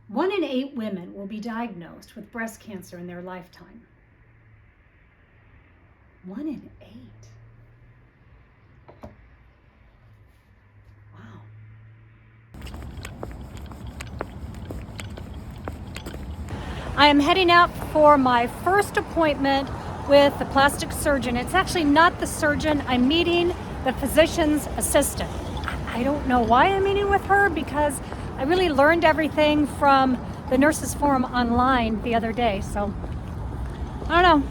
1 in 8 women will be diagnosed with breast cancer in their lifetime. 1 in 8. Wow. I am heading out for my first appointment with the plastic surgeon. It's actually not the surgeon. I'm meeting the physician's assistant. I don't know why I'm meeting with her, because I really learned everything from the nurses forum online the other day. So I don't know.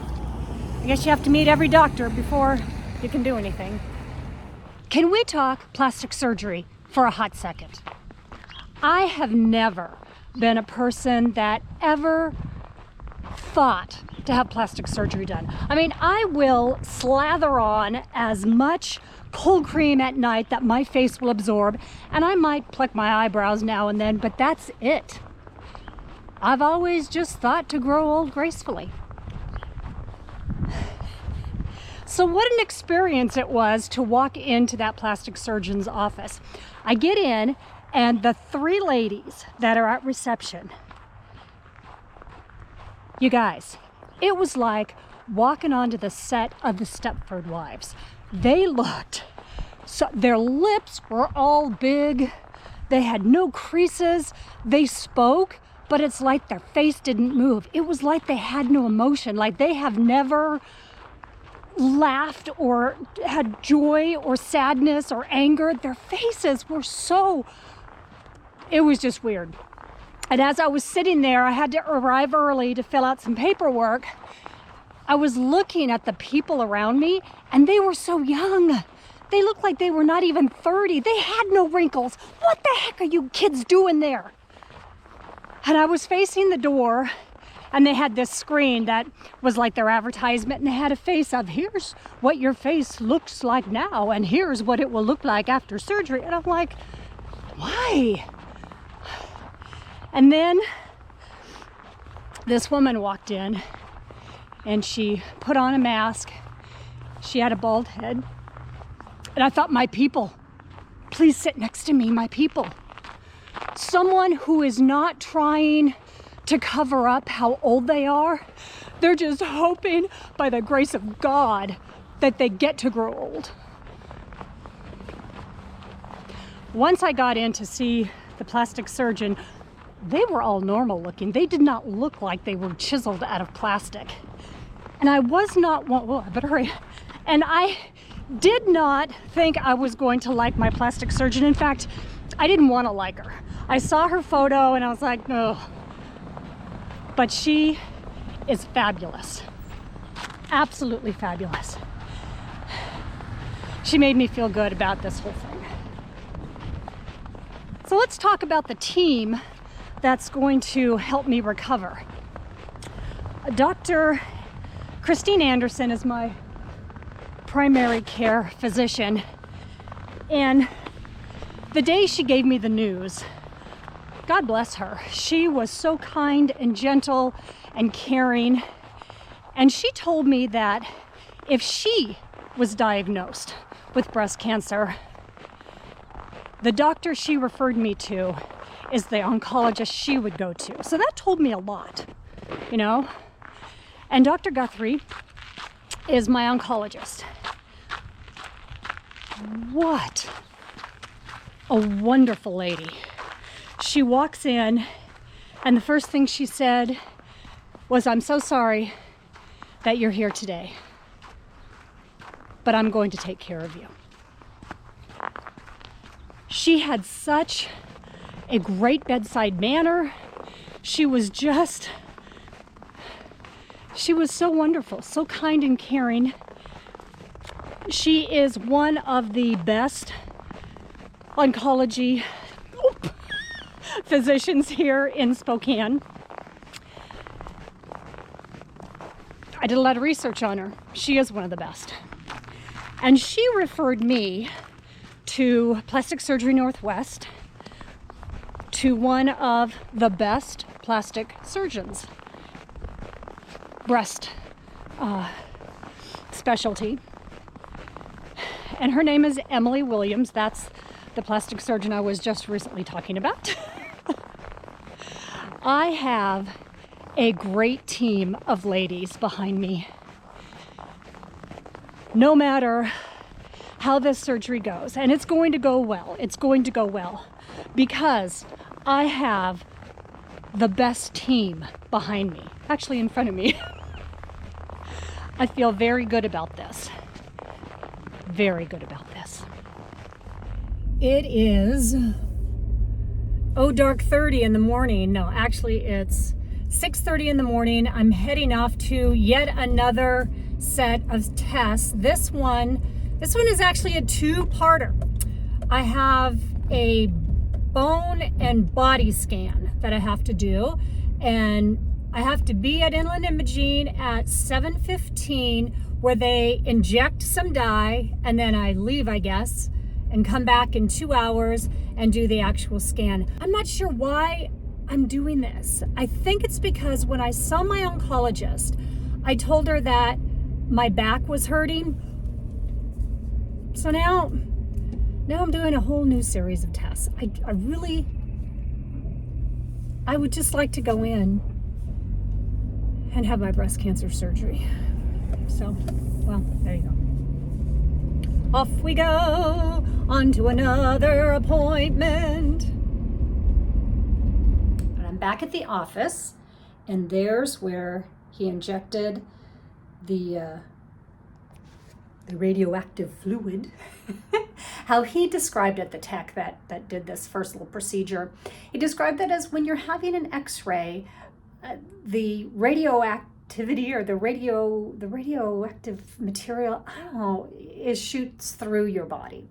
I guess you have to meet every doctor before you can do anything. Can we talk plastic surgery for a hot second? I have never been a person that ever thought to have plastic surgery done. I mean, I will slather on as much cold cream at night that my face will absorb, and I might pluck my eyebrows now and then, but that's it. I've always just thought to grow old gracefully. So what an experience it was to walk into that plastic surgeon's office. I get in, and the 3 ladies that are at reception, you guys, it was like walking onto the set of the Stepford Wives. They looked, so their lips were all big. They had no creases. They spoke, but it's like their face didn't move. It was like they had no emotion, like they have never laughed or had joy or sadness or anger. Their faces were so, it was just weird. And as I was sitting there, I had to arrive early to fill out some paperwork. I was looking at the people around me, and they were so young. They looked like they were not even 30. They had no wrinkles. What the heck are you kids doing there? And I was facing the door, and they had this screen that was like their advertisement, and they had a face of, here's what your face looks like now, and here's what it will look like after surgery. And I'm like, why? And then this woman walked in, and she put on a mask. She had a bald head. And I thought, my people, please sit next to me, my people. Someone who is not trying to cover up how old they are. They're just hoping by the grace of God that they get to grow old. Once I got in to see the plastic surgeon, they were all normal looking. They did not look like they were chiseled out of plastic. And I was not, well, I better hurry. And I did not think I was going to like my plastic surgeon. In fact, I didn't want to like her. I saw her photo and I was like, no. But she is fabulous. Absolutely fabulous. She made me feel good about this whole thing. So let's talk about the team that's going to help me recover. Dr. Christine Anderson is my primary care physician, and the day she gave me the news, God bless her, she was so kind and gentle and caring, and she told me that if she was diagnosed with breast cancer, the doctor she referred me to is the oncologist she would go to. So that told me a lot, you know. And Dr. Guthrie is my oncologist. What a wonderful lady. She walks in, and the first thing she said was, I'm so sorry that you're here today, but I'm going to take care of you. She had such a great bedside manner. She was so wonderful, so kind and caring. She is one of the best oncology physicians here in Spokane. I did a lot of research on her. She is one of the best. And she referred me to Plastic Surgery Northwest, to one of the best plastic surgeons, breast specialty. And her name is Emily Williams. That's the plastic surgeon I was just recently talking about. I have a great team of ladies behind me. No matter how this surgery goes, and it's going to go well, because I have the best team behind me, actually in front of me. I feel very good about this. Very good about this. It is, dark 30 in the morning. No, actually it's 6:30 in the morning. I'm heading off to yet another set of tests. This one is actually a two-parter. I have a bone and body scan that I have to do, and I have to be at Inland Imaging at 7:15, where they inject some dye, and then I leave, I guess, and come back in 2 hours and do the actual scan. I'm not sure why I'm doing this. I think it's because when I saw my oncologist, I told her that my back was hurting. So now I'm doing a whole new series of tests. I would just like to go in and have my breast cancer surgery. So, well, there you go. Off we go on to another appointment. But I'm back at the office, and there's where he injected the radioactive fluid. How he described it, the tech that did this first little procedure, he described it as when you're having an x-ray, the radioactivity or the radioactive material, I don't know, it shoots through your body.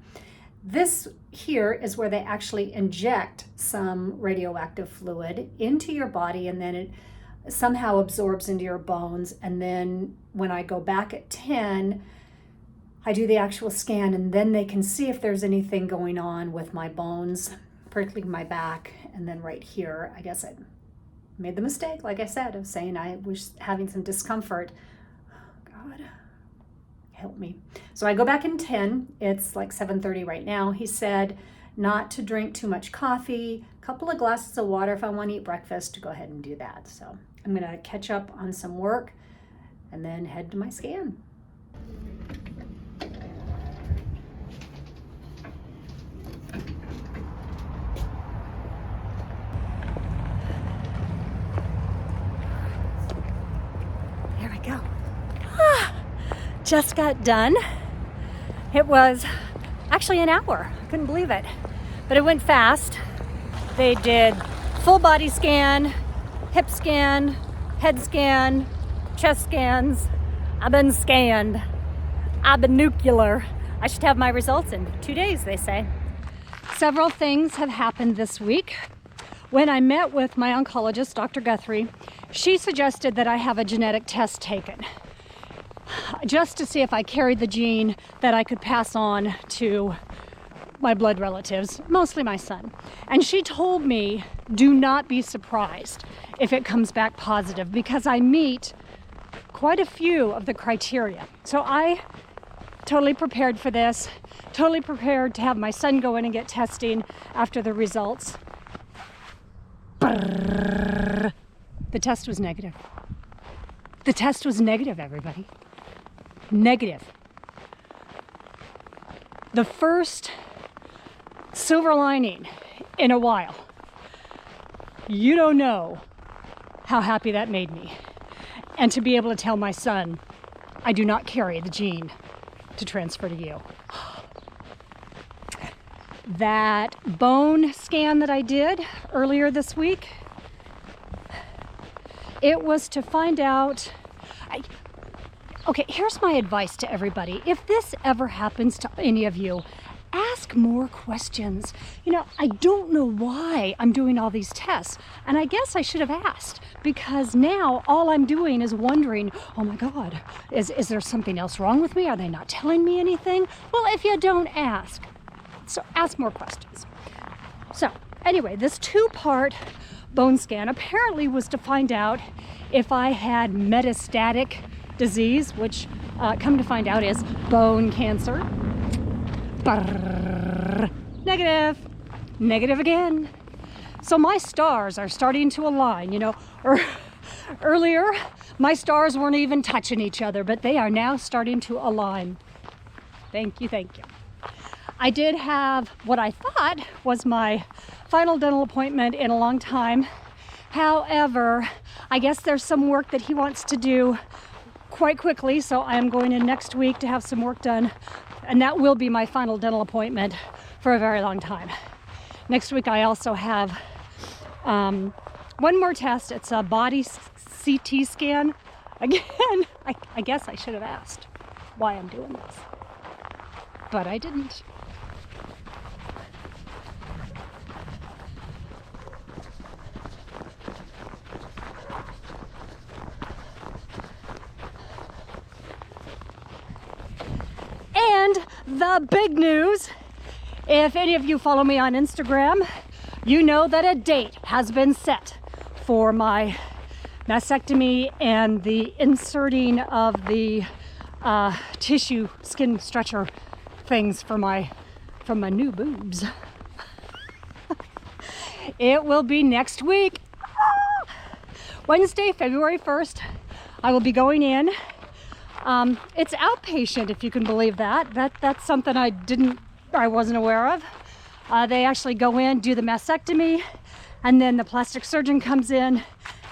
This here is where they actually inject some radioactive fluid into your body, and then it somehow absorbs into your bones. And then when I go back at 10, I do the actual scan, and then they can see if there's anything going on with my bones, particularly my back, and then right here. I guess I made the mistake, like I said, of saying I was having some discomfort. Oh, God, help me. So I go back in 10. It's like 7:30 right now. He said not to drink too much coffee, a couple of glasses of water if I want to eat breakfast, to go ahead and do that. So I'm going to catch up on some work and then head to my scan. There we go. Just got done. It was actually an hour. I couldn't believe it. But it went fast. They did full body scan, hip scan, head scan, chest scans. I've been scanned. I've been nuclear. I should have my results in 2 days, they say. Several things have happened this week. When I met with my oncologist, Dr. Guthrie, she suggested that I have a genetic test taken, just to see if I carried the gene that I could pass on to my blood relatives, mostly my son. And she told me, do not be surprised if it comes back positive, because I meet quite a few of the criteria. So I totally prepared for this, totally prepared to have my son go in and get testing after the results. The test was negative. The test was negative, everybody. Negative. The first silver lining in a while. You don't know how happy that made me. And to be able to tell my son, I do not carry the gene to transfer to you. That bone scan that I did earlier this week, it was to find out. Okay, here's my advice to everybody. If this ever happens to any of you, ask more questions. You know, I don't know why I'm doing all these tests, and I guess I should have asked, because now all I'm doing is wondering, oh my God, is there something else wrong with me? Are they not telling me anything? Well, if you don't ask, so ask more questions. So anyway, this two-part bone scan apparently was to find out if I had metastatic disease, which come to find out is bone cancer. Negative. Negative again. So my stars are starting to align, you know. Earlier, my stars weren't even touching each other, but they are now starting to align. Thank you, thank you. I did have what I thought was my final dental appointment in a long time. However, I guess there's some work that he wants to do quite quickly, so I am going in next week to have some work done, and that will be my final dental appointment for a very long time. Next week I also have one more test. It's a body CT scan. Again, I guess I should have asked why I'm doing this, but I didn't. And the big news, if any of you follow me on Instagram, you know that a date has been set for my mastectomy and the inserting of the tissue skin stretcher things from my new boobs. It will be next week. Wednesday, February 1st, I will be going in. It's outpatient, if you can believe that. That's something I wasn't aware of. They actually go in, do the mastectomy, and then the plastic surgeon comes in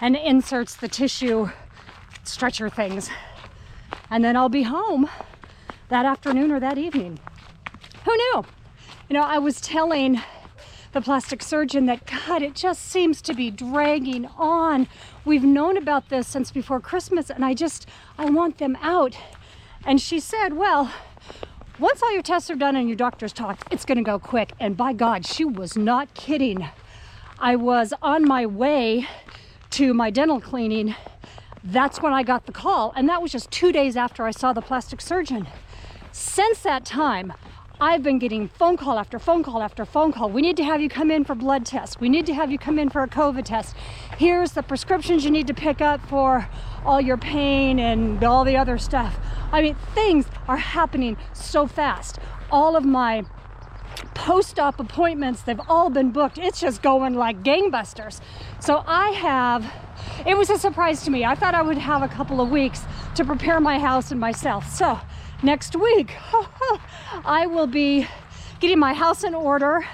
and inserts the tissue stretcher things. And then I'll be home that afternoon or that evening. Who knew? You know, I was telling the plastic surgeon that, God, it just seems to be dragging on. We've known about this since before Christmas, and I want them out. And she said, well, once all your tests are done and your doctors talk, it's gonna go quick. And by God, she was not kidding. I was on my way to my dental cleaning. That's when I got the call, and that was just 2 days after I saw the plastic surgeon. Since that time, I've been getting phone call after phone call after phone call. We need to have you come in for blood tests. We need to have you come in for a COVID test. Here's the prescriptions you need to pick up for all your pain and all the other stuff. I mean, things are happening so fast. All of my post-op appointments, they've all been booked. It's just going like gangbusters. So it was a surprise to me. I thought I would have a couple of weeks to prepare my house and myself. So next week, I will be getting my house in order.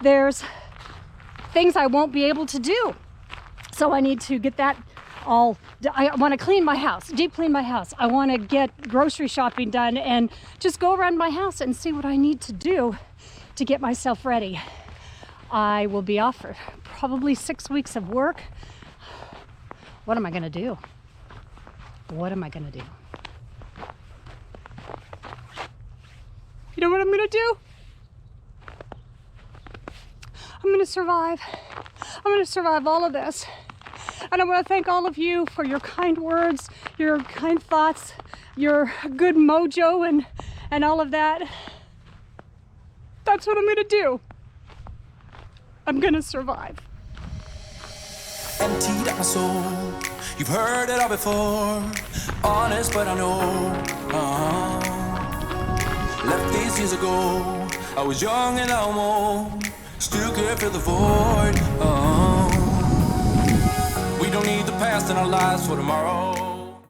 There's things I won't be able to do. So I need to get that all. I want to clean my house, deep clean my house. I want to get grocery shopping done and just go around my house and see what I need to do to get myself ready. I will be off for probably 6 weeks of work. What am I going to do? What am I going to do? You know what I'm going to do? I'm going to survive. I'm going to survive all of this. And I want to thank all of you for your kind words, your kind thoughts, your good mojo and all of that. That's what I'm going to do. I'm going to survive. Emptied out my soul. You've heard it all before. Honest, but I know. Left these years ago. I was young and almost still could fill the void. We don't need the past in our lives for tomorrow.